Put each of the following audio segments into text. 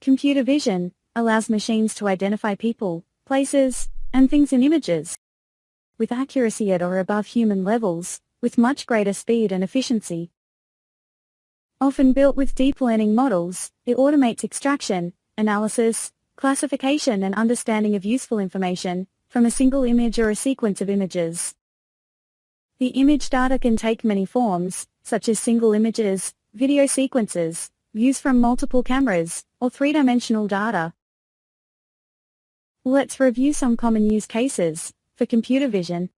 Computer vision allows machines to identify people, places, and things in images with accuracy at or above human levels, with much greater speed and efficiency. Often built with deep learning models, it automates extraction, analysis, classification and understanding of useful information from a single image or a sequence of images. The image data can take many forms, such as single images, video sequences, views from multiple cameras, or three-dimensional data. Let's review some common use cases for computer vision.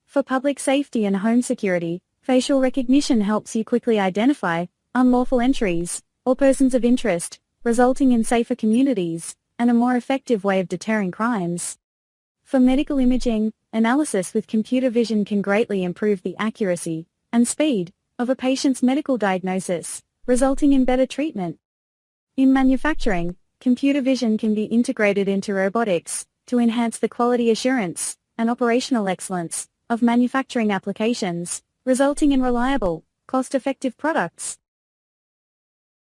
For public safety and home security, facial recognition helps you quickly identify unlawful entries or persons of interest, resulting in safer communities and a more effective way of deterring crimes. For medical imaging, analysis with computer vision can greatly improve the accuracy and speed of a patient's medical diagnosis, resulting in better treatment. In manufacturing, computer vision can be integrated into robotics to enhance the quality assurance and operational excellence of manufacturing applications, resulting in reliable, cost-effective products.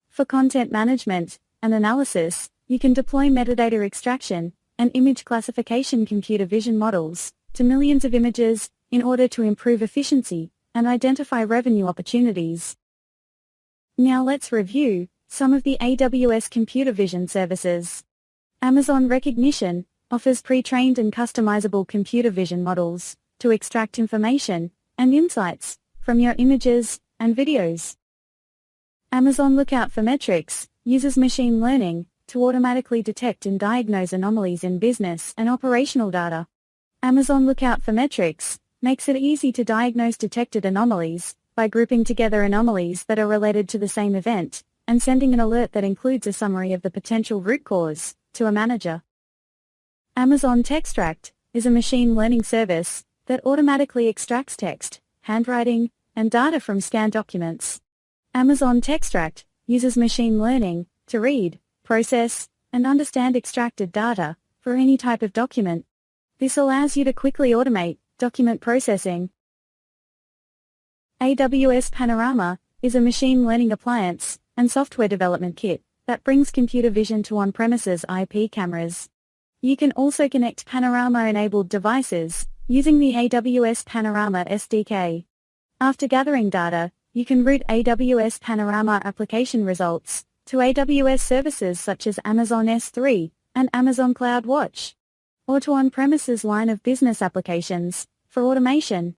For content management and analysis, you can deploy metadata extraction and image classification computer vision models to millions of images in order to improve efficiency and identify revenue opportunities. Now let's review some of the AWS computer vision services. Amazon Rekognition offers pre-trained and customizable computer vision models to extract information and insights from your images and videos. Amazon Lookout for Metrics uses machine learning to automatically detect and diagnose anomalies in business and operational data. Amazon Lookout for Metrics makes it easy to diagnose detected anomalies by grouping together anomalies that are related to the same event and sending an alert that includes a summary of the potential root cause to a manager. Amazon Textract is a machine learning service that automatically extracts text, handwriting, and data from scanned documents. Amazon Textract uses machine learning to read, process, and understand extracted data for any type of document. This allows you to quickly automate document processing. AWS Panorama is a machine learning appliance and software development kit that brings computer vision to on-premises IP cameras. You can also connect Panorama-enabled devices using the AWS Panorama SDK. After gathering data, you can route AWS Panorama application results to AWS services such as Amazon S3 and Amazon CloudWatch, or to on-premises line of business applications for automation.